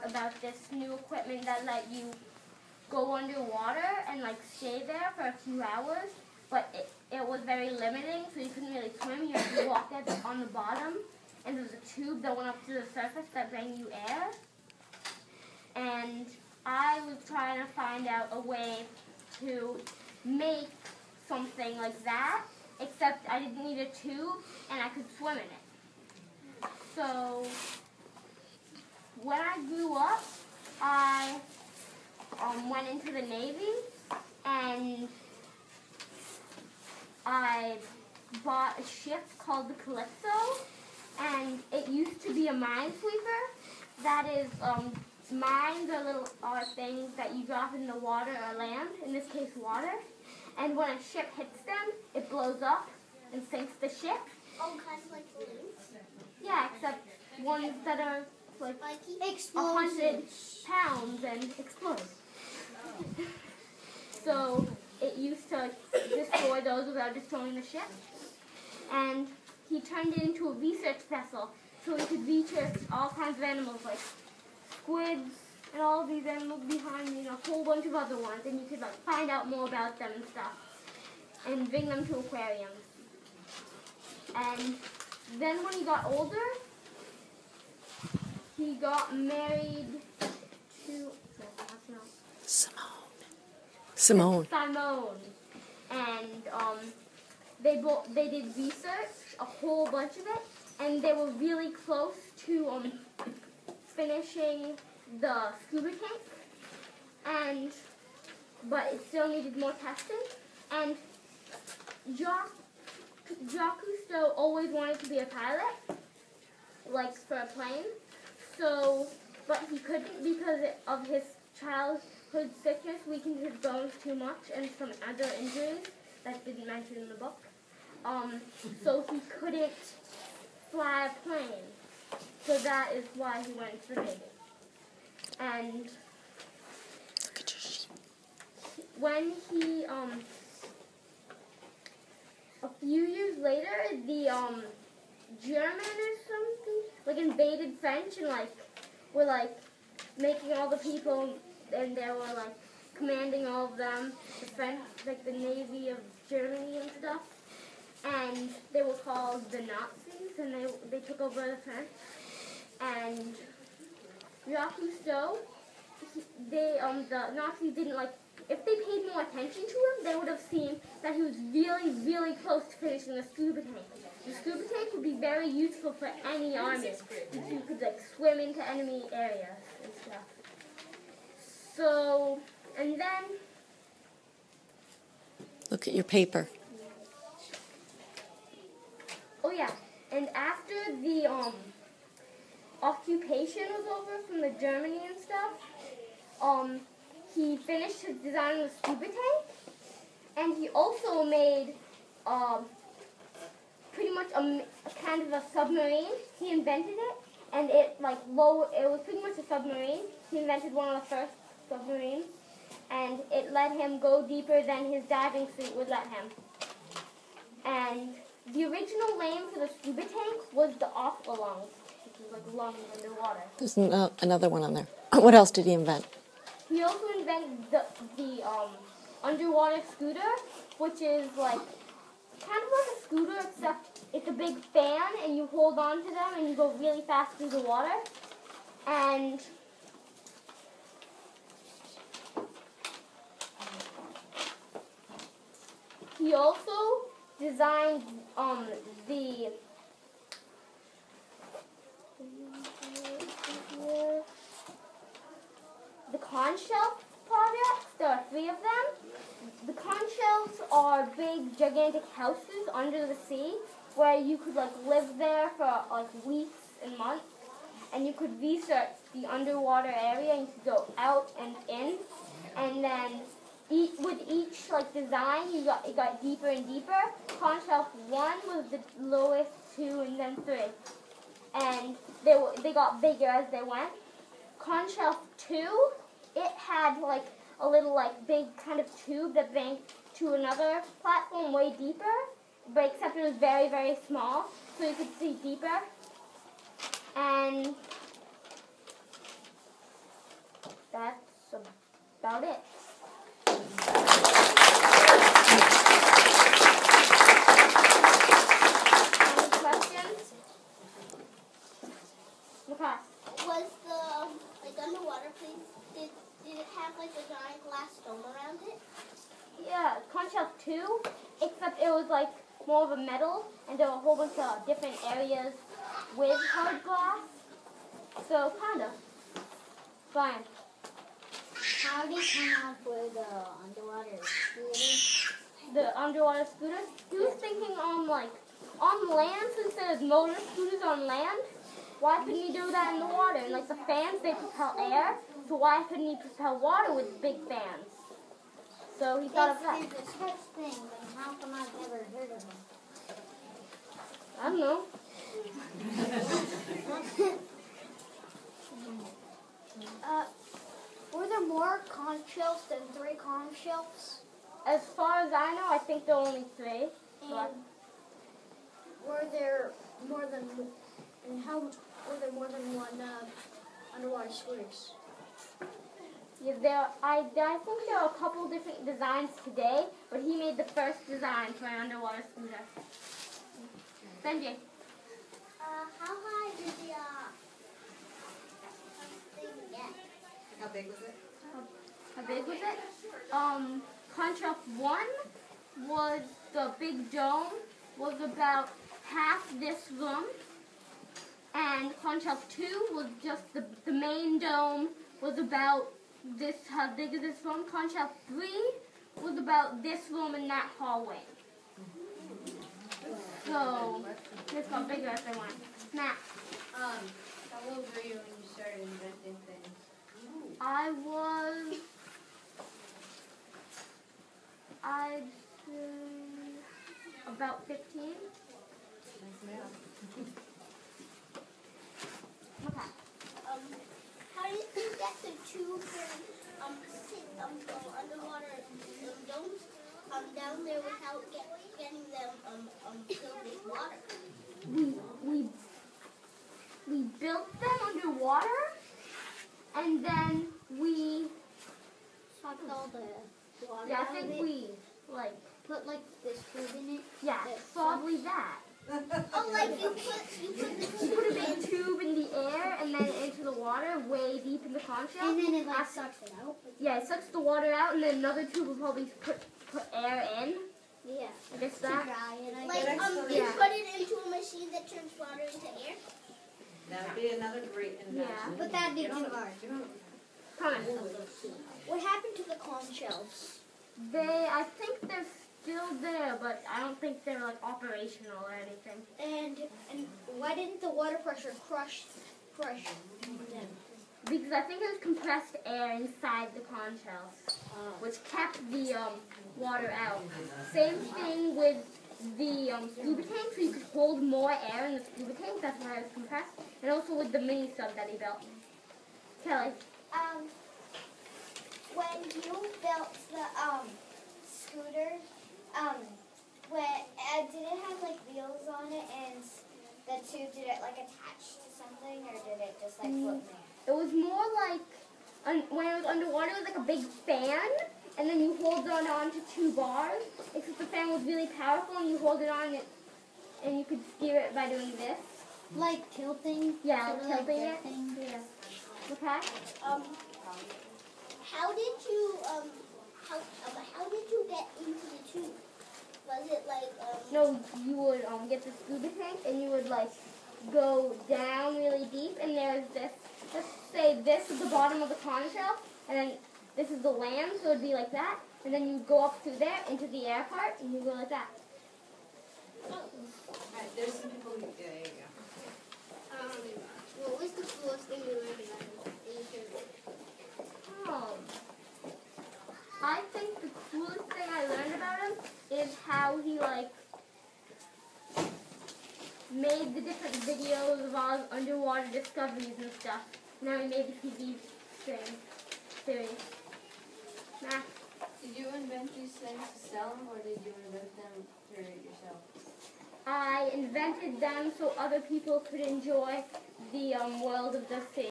about this new equipment that let you go underwater and like stay there for a few hours, but it was very limiting, so you couldn't really swim. You had to walk on the bottom, and there was a tube that went up to the surface that brought you air. And I was trying to find out a way to make something like that, except I didn't need a tube and I could swim in it. So when I grew up, I went into the Navy and I bought a ship called the Cousteau, and it used to be a minesweeper. That is, mines are things that you drop in the water or land, in this case water, and when a ship hits them, it blows up and sinks the ship. Oh, kind of like balloons? Yeah, except ones that are like 100 pounds and explode. So it used to destroy those without destroying the ship. And he turned it into a research vessel so he could research all kinds of animals like squids and all these animals behind me and a whole bunch of other ones, and you could like find out more about them and stuff and bring them to aquariums. And then when he got older, he got married to Simone. And they did research, a whole bunch of it, and they were really close to finishing the scuba tank, but it still needed more testing. And Jacques Cousteau always wanted to be a pilot, like for a plane. So, but he couldn't because of his childhood sickness weakened his bones too much and some other injuries that didn't mention in the book. So he couldn't fly a plane. So that is why he went to the Navy. And when he, a few years later, the German or something, like invaded French and were making all the people, and they were commanding all of them, the French, the Navy of Germany and stuff. And they were called the Nazis, and they took over the French. And Jacques Cousteau, the Nazis didn't if they paid more attention to him, they would have seen that he was really, really close to finishing the scuba tank. The scuba tank would be very useful for any army, because you could swim into enemy areas and stuff. So, and then... Look at your paper. Oh yeah, and after the occupation was over from the Germany and stuff, he finished his design of the scuba tank, and he also made pretty much a kind of a submarine. He invented it, and it was pretty much a submarine. He invented one of the first submarines, and it let him go deeper than his diving suit would let him. And the original name for the scuba tank was the aqualung, which is lungs underwater. There's another one on there. What else did he invent? He also invented the underwater scooter, which is kind of like a scooter, except it's a big fan, and you hold on to them, and you go really fast through the water. And he also designed the conch shell projects. There are 3 of them. The conch shells are big, gigantic houses under the sea where you could live there for weeks and months, and you could research the underwater area, and you could go out and in, and then with each design it got deeper and deeper. Conch shell 1 was the lowest, 2, and then 3, and they got bigger as they went. Conch shell 2, it had a little big kind of tube that banked to another platform way deeper, but except it was very, very small, so you could see deeper. And that's about it. Any questions? Okay. Was the like underwater place? Did it have like a giant glass dome around it? Yeah, conch shell 2, except it was like more of a metal, and there were a whole bunch of different areas with hard glass. So kinda fine. How did he come up with the underwater scooter? The underwater scooter. He was thinking on land, since there's motor scooters on land. Why couldn't he do that in the water? And like the fans, they propel air, so why couldn't he propel water with big fans? So he thought of that. It's a such thing, but how come I've never heard of him? I don't know. Were there more conch shells than 3 conch shells? As far as I know, I think there are only 3. And were there more than one underwater scooters? Yeah, I think there are a couple different designs today, but he made the first design for an underwater scooter. Benji. How high did the thing get? How big was it? How big was it? Conch shell 1 was the big dome, was about half this room, and conch shell 2 was just the main dome, was about this, how big is this room? Conch shell 3 was about this room in that hallway. So, this got bigger as they went. Matt. How old were you when you started inventing things? I'd say about 15. Nice math. Okay. How did you get the two underwater domes down there without getting them filled with water? We built them underwater, and then we, Sucked all the water yeah, I out of think it? we, like, Put like this tube in it? yeah, probably that. Oh, like you put the You put a big tube in the air and then into the water, way deep in the conch shell. And then it like sucks it out? Yeah, it sucks the water out, and then another tube will probably put air in. Yeah. I guess To that. dry it, I like guess. you Yeah. put it into a machine that turns water into air. That would be another great invention. Yeah. But that'd be too hard. Kind of. What happened to the conch shells? I think they're still there, but I don't think they're like operational or anything. And why didn't the water pressure crush them? Because I think it was compressed air inside the conch shells, which kept the water out. Same thing with the scuba tank, so you could hold more air in the scuba tank. That's why it was compressed. And also with the mini sub that he built. Kelly. When you built the scooter, did it have like wheels on it, and the tube, did it like attach to something, or did it just like float in the It air? was more like, when it was underwater, it was like a big fan, and then you hold on to 2 bars, except the fan was really powerful, and you hold it on, and you could steer it by doing this. Like tilting? Yeah, Sort of tilting like it. tilting. Yeah. Okay? How did you how did you get into the tube? Was it like No, you would get the scuba tank, and you would like go down really deep, and there's this, let's say this is the bottom of the conch shell, and then this is the land, so it would be like that, and then you go up through there into the air part, and you go like that. Alright, there's some people who, yeah, there you go. what was the coolest thing you learned about it? I think the coolest thing I learned about him is how he like made the different videos of all his underwater discoveries and stuff. Now he made the TV series. Nah. Did you invent these things to sell them, or did you invent them for yourself? I invented them so other people could enjoy the world of the sea.